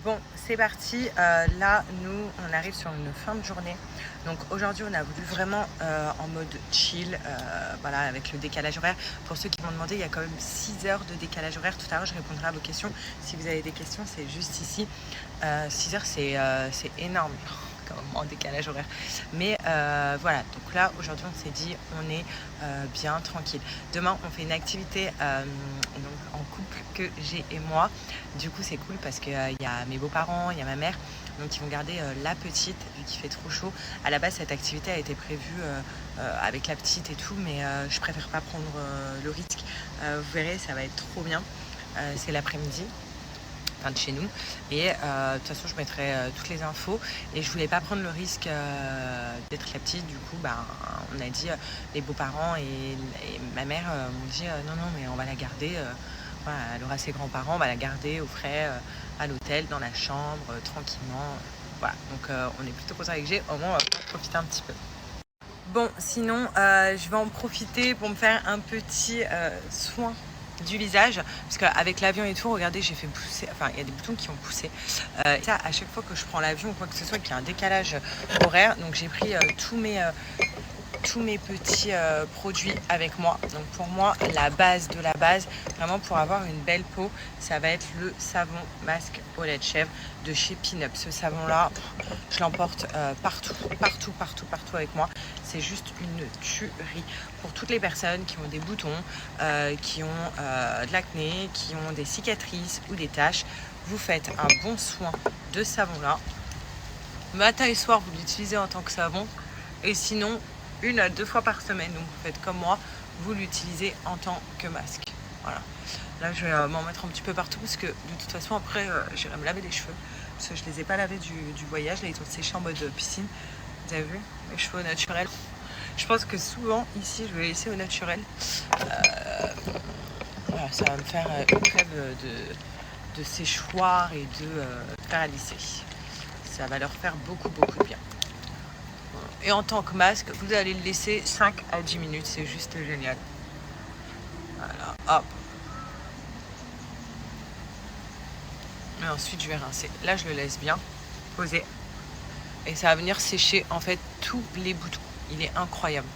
Bon, c'est parti. Là, nous, on arrive sur une fin de journée. Donc aujourd'hui, on a voulu vraiment en mode chill, voilà, avec le décalage horaire. Pour ceux qui m'ont demandé, il y a quand même 6 heures de décalage horaire. Tout à l'heure, je répondrai à vos questions. Si vous avez des questions, c'est juste ici. 6 heures, c'est énorme quand même en décalage horaire. Mais voilà, donc là, aujourd'hui, on s'est dit, on est bien tranquille. Demain, on fait une activité donc, en couple que j'ai et moi. Du coup, c'est cool parce qu'il y a mes beaux-parents, il y a ma mère. Donc, ils vont garder la petite vu qu'il fait trop chaud. À la base, cette activité a été prévue avec la petite et tout, mais je préfère pas prendre le risque. Vous verrez, ça va être trop bien. C'est l'après-midi. Enfin, de chez nous et de toute façon je mettrai toutes les infos et je voulais pas prendre le risque d'être la petite. Du coup on a dit les beaux-parents et ma mère m'ont dit non mais on va la garder, voilà, elle aura ses grands-parents, on va la garder au frais à l'hôtel dans la chambre tranquillement, voilà. Donc on est plutôt content avec G, au moins on va pouvoir profiter un petit peu. Bon, sinon je vais en profiter pour me faire un petit soin du visage, parce qu'avec l'avion et tout, regardez, j'ai fait pousser, enfin il y a des boutons qui ont poussé, ça à chaque fois que je prends l'avion ou quoi que ce soit, qu'il y a un décalage horaire, donc j'ai pris tous mes petits produits avec moi. Donc pour moi, la base de la base, vraiment pour avoir une belle peau, ça va être le savon masque au lait de chèvre de chez Pin-Up. Ce savon là, je l'emporte partout avec moi. C'est juste une tuerie pour toutes les personnes qui ont des boutons, qui ont de l'acné, qui ont des cicatrices ou des taches. Vous faites un bon soin de savon là. Matin et soir, vous l'utilisez en tant que savon. Et sinon, 1 à 2 fois par semaine. Donc vous faites comme moi, vous l'utilisez en tant que masque. Voilà. Là, je vais m'en mettre un petit peu partout parce que de toute façon, après, j'irai me laver les cheveux. Parce que je les ai pas lavés du voyage. Là, ils ont séché en mode piscine. Vous avez vu mes cheveux naturels. Je pense que souvent, ici, je vais laisser au naturel. Voilà, ça va me faire une trêve de séchoir et de faire à lisser. Ça va leur faire beaucoup de bien. Et en tant que masque, vous allez le laisser 5 à 10 minutes. C'est juste génial. Voilà, hop. Et ensuite, je vais rincer. Là, je le laisse bien poser. Et ça va venir sécher, en fait, tous les boutons. Il est incroyable.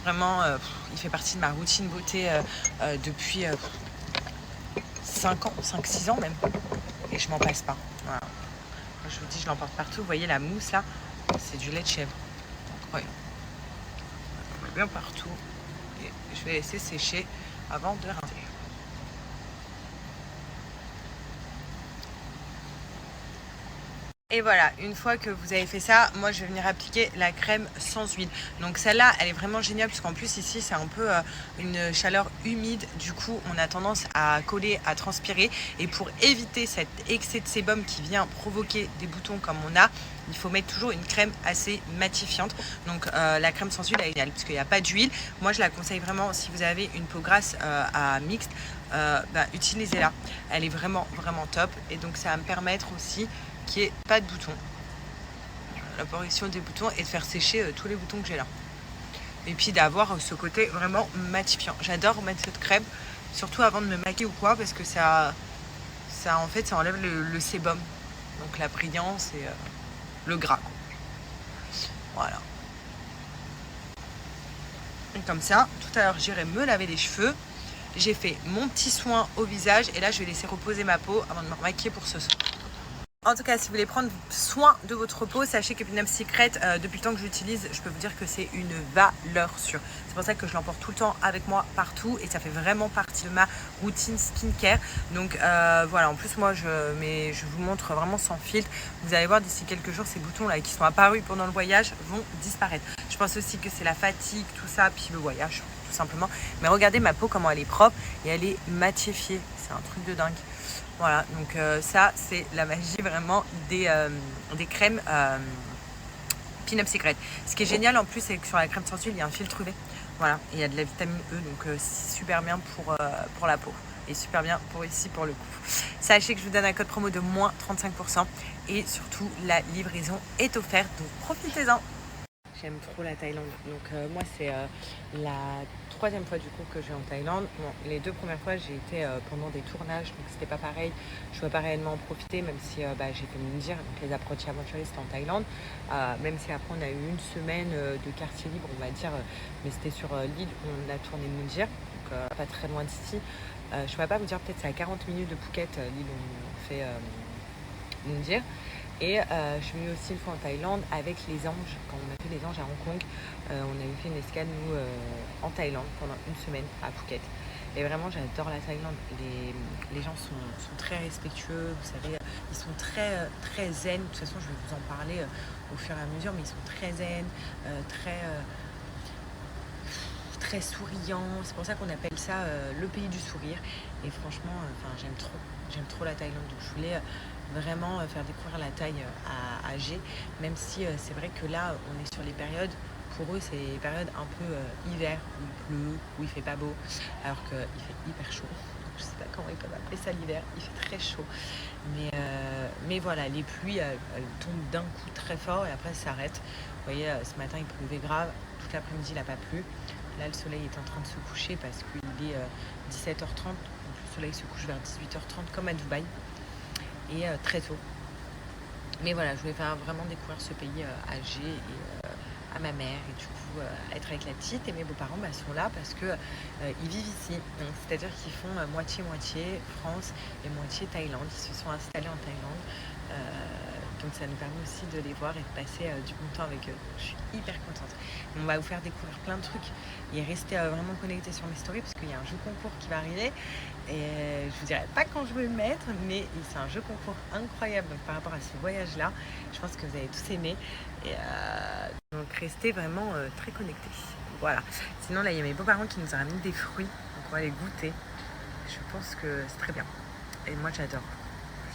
Vraiment, il fait partie de ma routine beauté depuis 5-6 ans même. Et je m'en passe pas. Voilà. Je vous dis, je l'emporte partout. Vous voyez la mousse là, c'est du lait de chèvre. Incroyable. On met bien partout. Et je vais laisser sécher avant de rincer. Et voilà, une fois que vous avez fait ça, moi je vais venir appliquer la crème sans huile. Donc celle-là, elle est vraiment géniale parce qu'en plus ici c'est un peu une chaleur humide. Du coup, on a tendance à coller, à transpirer. Et pour éviter cet excès de sébum qui vient provoquer des boutons comme on a, il faut mettre toujours une crème assez matifiante. Donc la crème sans huile, elle est géniale parce qu'il n'y a pas d'huile. Moi je la conseille vraiment si vous avez une peau grasse à mixte, utilisez-la. Elle est vraiment top. Et donc ça va me permettre aussi qu'il n'y ait pas de boutons, l'apparition des boutons, et de faire sécher tous les boutons que j'ai là. Et puis d'avoir ce côté vraiment matifiant. J'adore mettre cette crème, surtout avant de me maquiller ou quoi, parce que ça en fait, ça enlève le sébum. Donc la brillance et le gras. Voilà. Et comme ça, tout à l'heure, j'irai me laver les cheveux. J'ai fait mon petit soin au visage et là, je vais laisser reposer ma peau avant de me maquiller pour ce soir. En tout cas, si vous voulez prendre soin de votre peau, sachez que Pin-Up Secret, depuis le temps que je l'utilise, je peux vous dire que c'est une valeur sûre. C'est pour ça que je l'emporte tout le temps avec moi partout et ça fait vraiment partie de ma routine skincare. Donc voilà, en plus moi je vous montre vraiment sans filtre. Vous allez voir d'ici quelques jours, ces boutons là qui sont apparus pendant le voyage vont disparaître. Je pense aussi que c'est la fatigue, tout ça, puis le voyage tout simplement. Mais regardez ma peau comment elle est propre et elle est matifiée. C'est un truc de dingue. Voilà, donc ça c'est la magie vraiment des crèmes Pin-Up Secret. Ce qui est génial en plus, c'est que sur la crème sans huile, il y a un filtre UV. Voilà, et il y a de la vitamine E, donc c'est super bien pour la peau. Et super bien pour ici pour le coup. Sachez que je vous donne un code promo de moins 35% et surtout la livraison est offerte, donc profitez-en. J'aime trop la Thaïlande. Donc moi, c'est la troisième fois du coup que je vais en Thaïlande. Bon, les 2 premières fois, j'ai été pendant des tournages, donc c'était pas pareil. Je ne pouvais pas réellement en profiter, même si j'ai fait Mundir, donc les apprentis aventuriers, c'était en Thaïlande. Même si après, on a eu une semaine de quartier libre, on va dire, mais c'était sur l'île où on a tourné Mundir, donc pas très loin d'ici. Je ne pourrais pas vous dire, peut-être c'est à 40 minutes de Phuket, l'île où on fait Mundir. Et je suis venue aussi une fois en Thaïlande avec les anges. Quand on a fait les anges à Hong Kong, on avait fait une escale, nous, en Thaïlande pendant une semaine à Phuket. Et vraiment, j'adore la Thaïlande. Les gens sont très respectueux, vous savez, ils sont très zen. De toute façon, je vais vous en parler au fur et à mesure, mais ils sont très zen, très souriants. C'est pour ça qu'on appelle ça le pays du sourire. Et franchement, j'aime trop la Thaïlande. Donc je voulais vraiment faire découvrir la Thaï à G, même si c'est vrai que là, on est sur les périodes, pour eux, c'est les périodes un peu hiver, où il pleut, où il fait pas beau, alors qu'il fait hyper chaud. Donc, je sais pas comment ils peuvent appeler ça l'hiver, il fait très chaud. Mais voilà, les pluies, elles tombent d'un coup très fort et après ça s'arrête. Vous voyez, ce matin, il pleuvait grave, toute l'après-midi, il n'a pas plu. Là, le soleil est en train de se coucher parce qu'il est 17h30, donc le soleil se couche vers 18h30 comme à Dubaï. Et très tôt. Mais voilà, je voulais faire vraiment découvrir ce pays à G et à ma mère et du coup être avec la petite. Et mes beaux-parents sont là parce que ils vivent ici. Donc c'est-à-dire qu'ils font moitié-moitié France et moitié Thaïlande. Ils se sont installés en Thaïlande. Donc ça nous permet aussi de les voir et de passer du bon temps avec eux. Je suis hyper contente. On va vous faire découvrir plein de trucs et rester vraiment connectés sur mes stories parce qu'il y a un jeu concours qui va arriver. Et je vous dirai pas quand je vais le mettre, mais c'est un jeu concours incroyable. Donc par rapport à ce voyage-là, je pense que vous allez tous aimer. Et donc restez vraiment très connectés. Voilà. Sinon là, il y a mes beaux-parents qui nous ont ramené des fruits. Donc on va les goûter. Je pense que c'est très bien. Et moi j'adore.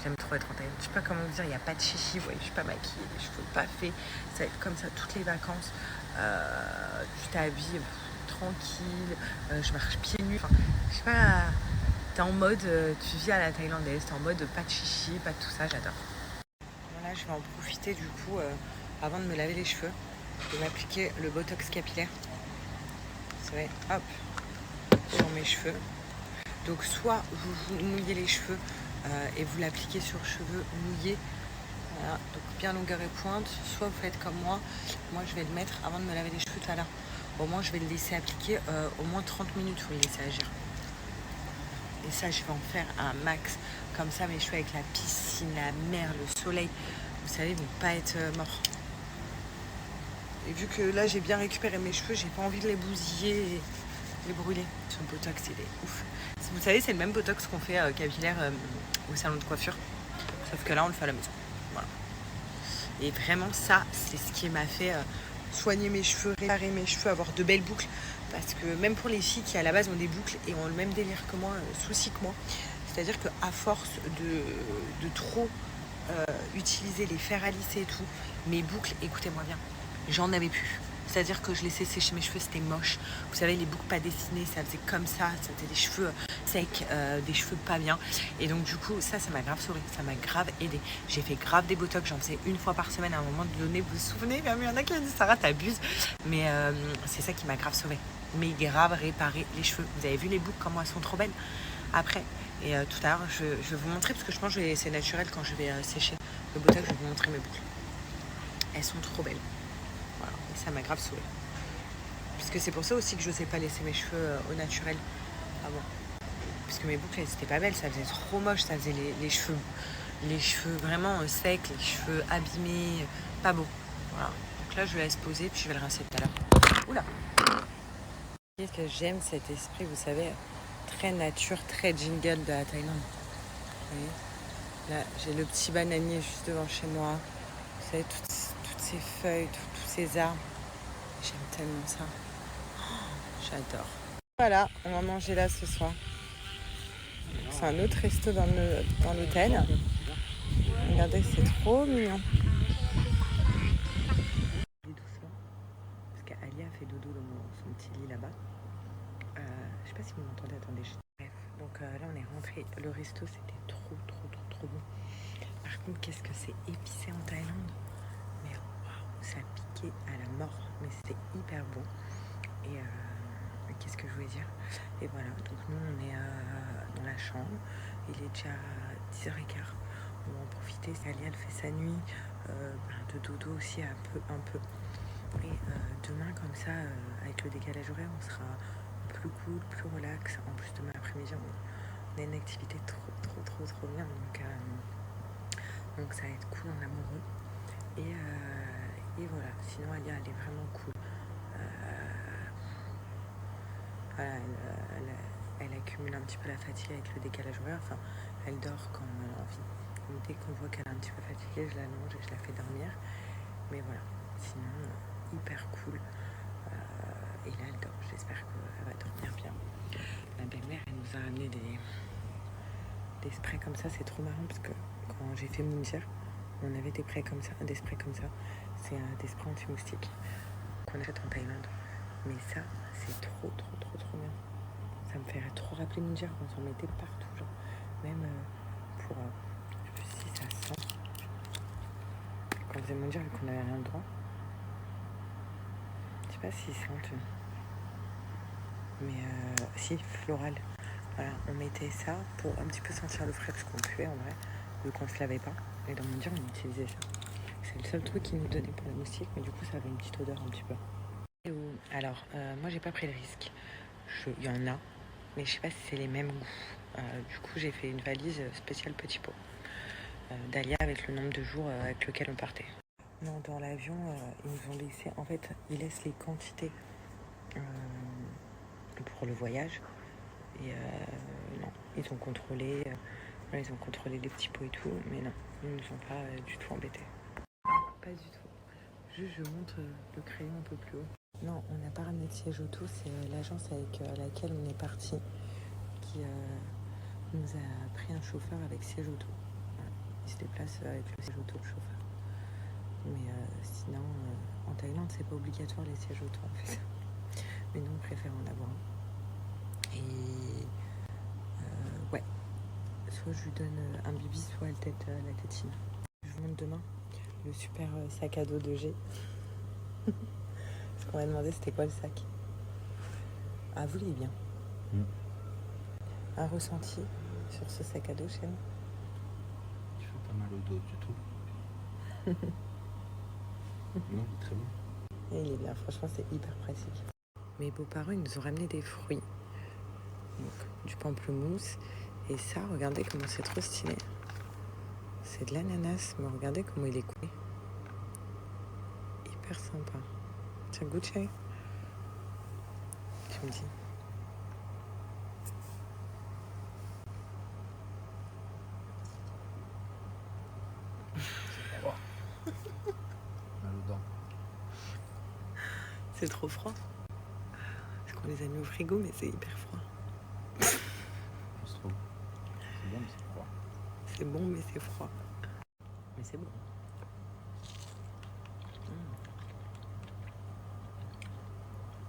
J'aime trop être en Thaïlande. Je sais pas comment vous dire, il n'y a pas de chichi. Vous voyez, je suis pas maquillée, les cheveux pas faits. Ça va être comme ça toutes les vacances. Tu t'habilles tranquille. Je marche pieds nus. Enfin, je sais pas. T'es en mode, tu vis à la thaïlandaise, t'es en mode pas de chichi, pas de tout ça, j'adore. Voilà, je vais en profiter du coup, avant de me laver les cheveux, de m'appliquer le botox capillaire. Ça va être hop, sur mes cheveux. Donc soit vous mouillez les cheveux et vous l'appliquez sur cheveux mouillés, voilà, donc bien longueur et pointe, soit vous faites comme moi, je vais le mettre avant de me laver les cheveux tout à l'heure. Au moins je vais le laisser appliquer au moins 30 minutes, il faut le laisser agir. Et ça, je vais en faire un max. Comme ça, mes cheveux avec la piscine, la mer, le soleil, vous savez, ils vont pas être morts. Et vu que là, j'ai bien récupéré mes cheveux, j'ai pas envie de les bousiller et les brûler. Ce botox, il est ouf. Vous savez, c'est le même botox qu'on fait capillaire au salon de coiffure. Sauf que là, on le fait à la maison. Voilà. Et vraiment, ça, c'est ce qui m'a fait soigner mes cheveux, réparer mes cheveux, avoir de belles boucles. Parce que même pour les filles qui à la base ont des boucles et ont le même délire que moi, souci que moi, c'est-à-dire qu'à force de trop utiliser les fers à lisser et tout, mes boucles, écoutez-moi bien, j'en avais plus. C'est-à-dire que je laissais sécher mes cheveux, c'était moche. Vous savez, les boucles pas dessinées, ça faisait comme ça faisait des cheveux secs, des cheveux pas bien. Et donc du coup, ça m'a grave sauvé, ça m'a grave aidé. J'ai fait grave des botox, j'en faisais une fois par semaine à un moment donné, vous vous souvenez? Même il y en a qui m'ont dit, Sarah, t'abuses. Mais c'est ça qui m'a grave sauvé. Mais grave réparer les cheveux. Vous avez vu les boucles, comment elles sont trop belles après. Et tout à l'heure, je vais vous montrer, parce que je pense que c'est naturel quand je vais sécher le botox, je vais vous montrer mes boucles. Elles sont trop belles. Voilà. Et ça m'a grave saoulée. Parce que c'est pour ça aussi que je n'osais pas laisser mes cheveux au naturel avant. Parce que mes boucles, elles étaient pas belles, ça faisait trop moche, ça faisait les cheveux vraiment secs, les cheveux abîmés, pas beaux. Voilà. Donc là, je le laisse poser, puis je vais le rincer tout à l'heure. Oula! Qu'est-ce que j'aime cet esprit, vous savez, très nature, très jungle de la Thaïlande. Vous voyez? Là, j'ai le petit bananier juste devant chez moi. Vous savez, toutes ces feuilles, tous ces arbres. J'aime tellement ça. Oh, j'adore. Voilà, on va manger là ce soir. C'est un autre resto dans l'hôtel. Regardez, c'est trop mignon. Doucement, parce qu'Alia a fait dodo dans son petit lit là-bas. Je sais pas si vous m'entendez, attendez. Bref, donc là on est rentré. Le resto c'était trop bon. Par contre, qu'est-ce que c'est épicé en Thaïlande. Mais waouh, ça piquait à la mort, mais c'était hyper bon. Et qu'est-ce que je voulais dire? Et voilà, donc nous on est dans la chambre, il est déjà 10h15, on va en profiter. Alia elle fait sa nuit de dodo aussi un peu. Et demain comme ça, avec le décalage horaire, on sera plus cool, plus relax. En plus demain après-midi, on a une activité trop bien, donc ça va être cool en amoureux. Et voilà, sinon Alia elle est vraiment cool. Voilà, elle accumule un petit peu la fatigue avec le décalage horaire. Enfin, elle dort quand elle a envie. Donc, dès qu'on voit qu'elle est un petit peu fatiguée, je l'allonge et je la fais dormir. Mais voilà, sinon, hyper cool. Et là, elle dort. J'espère qu'elle va dormir bien. Ma belle-mère, elle nous a amené des sprays comme ça. C'est trop marrant parce que quand j'ai fait Moundir, on avait des sprays comme ça. C'est des sprays anti-moustiques qu'on achète en Thaïlande. Mais ça, c'est trop bien. Ça me fait trop rappeler Moundir, on s'en mettait partout, genre. Même pour... je sais pas si ça sent. Quand on faisait Moundir et qu'on n'avait rien de droit. Je sais pas s'ils sentent. Mais si, floral. Voilà, on mettait ça pour un petit peu sentir le frais, parce qu'on puait en vrai, vu qu'on se lavait pas. Et dans Moundir, on utilisait ça. C'est le seul truc qu'ils nous donnait pour la moustique, mais du coup, ça avait une petite odeur un petit peu. Alors, moi j'ai pas pris le risque. Il y en a, mais je sais pas si c'est les mêmes goûts. Du coup, j'ai fait une valise spéciale petit pot d'Alia avec le nombre de jours avec lequel on partait. Non, dans l'avion, ils nous ont laissé. En fait, ils laissent les quantités pour le voyage. Et non, ils ont contrôlé. Ils ont contrôlé les petits pots et tout, mais non, ils nous ont pas du tout embêtés. Pas du tout. Juste, je monte le crayon un peu plus haut. Non, on n'a pas ramené de siège auto, c'est l'agence avec laquelle on est parti qui nous a pris un chauffeur avec siège auto. Voilà. Il se déplace avec le siège auto, le chauffeur. Mais sinon, en Thaïlande, c'est pas obligatoire les sièges auto, on fait ça. Mais nous, on préfère en avoir un. Et ouais, soit je lui donne un bibi, soit elle tête la tétine. Je vous montre demain le super sac à dos de G. On m'a demandé c'était quoi le sac. Ah, vous voulez bien. Un ressenti sur ce sac à dos chez nous. Tu fais pas mal au dos du tout. Non, il est très bon. Et il est bien, franchement c'est hyper pratique. Mes beaux-parents ils nous ont ramené des fruits. Donc, du pamplemousse. Et ça, regardez comment c'est trop stylé. C'est de l'ananas, mais regardez comment il est coupé. Hyper sympa. Tiens, goûte chérie. Tu me dis. Mal aux dents. C'est trop froid. Parce qu'on les a mis au frigo, mais c'est hyper froid. Je trouve. C'est bon, mais c'est froid. C'est bon, mais c'est froid. Mais c'est bon.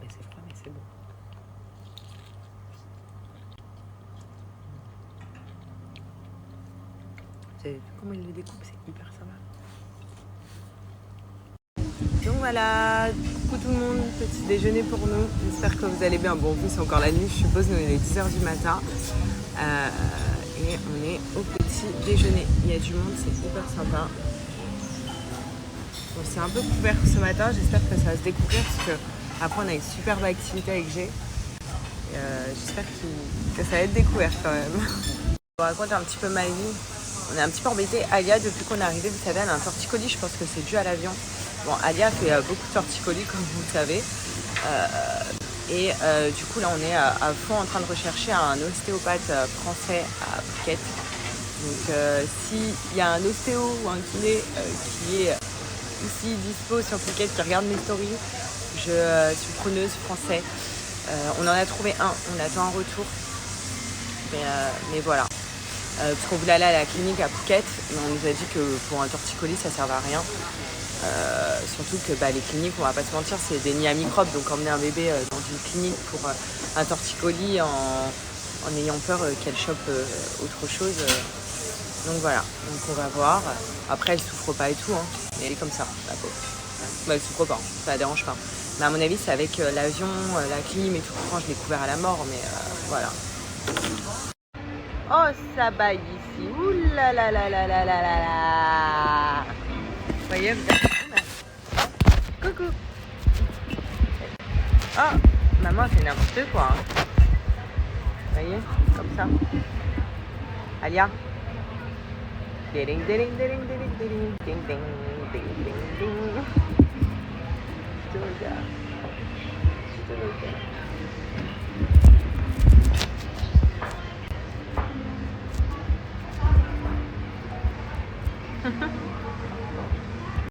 Mais c'est froid, mais c'est bon. Vous avez vu comment il les découpe, c'est hyper sympa. Donc voilà, coucou tout le monde, petit déjeuner pour nous. J'espère que vous allez bien. Bon, vous c'est encore la nuit, je suppose, nous il est 10h du matin. Et on est au petit déjeuner. Il y a du monde, c'est hyper sympa. Bon, c'est un peu couvert ce matin, j'espère que ça va se découvrir parce que après on a une superbe activité avec G. J'espère que ça va être découvert quand même. Je vous raconte un petit peu ma vie. On est un petit peu embêté. Alia, depuis qu'on est arrivé, vous savez, elle a un torticolis, je pense que c'est dû à l'avion. Bon, Alia fait beaucoup de torticolis, comme vous le savez. Du coup, là, on est à fond en train de rechercher un ostéopathe français à Phuket. Donc, s'il y a un ostéo ou un kiné qui est ici dispo sur Phuket, qui regarde mes stories, je suis preneuse français. On en a trouvé un, on attend un retour. Mais voilà. Parce qu'on voulait aller à la clinique à Phuket, mais on nous a dit que pour un torticolis, ça ne servait à rien. Surtout que les cliniques, on va pas se mentir, c'est des nids à microbes. Donc emmener un bébé dans une clinique pour un torticolis en ayant peur qu'elle chope autre chose. Donc voilà, donc on va voir. Après elle souffre pas et tout, hein. Mais elle est comme ça, la pauvre. Bah, elle souffre pas, ça la dérange pas. Mais à mon avis, c'est avec l'avion, la clim et tout. Franchement, je l'ai couvert à la mort, mais voilà. Oh, ça baille ici. Ouh là là là là là là là là. Vous voyez, coucou. Oh, maman fait n'importe quoi. Hein. Vous voyez, comme ça. Alia. Ding ding ding ding ding ding ding ding ding ding ding. Je te regarde. Je te regarde.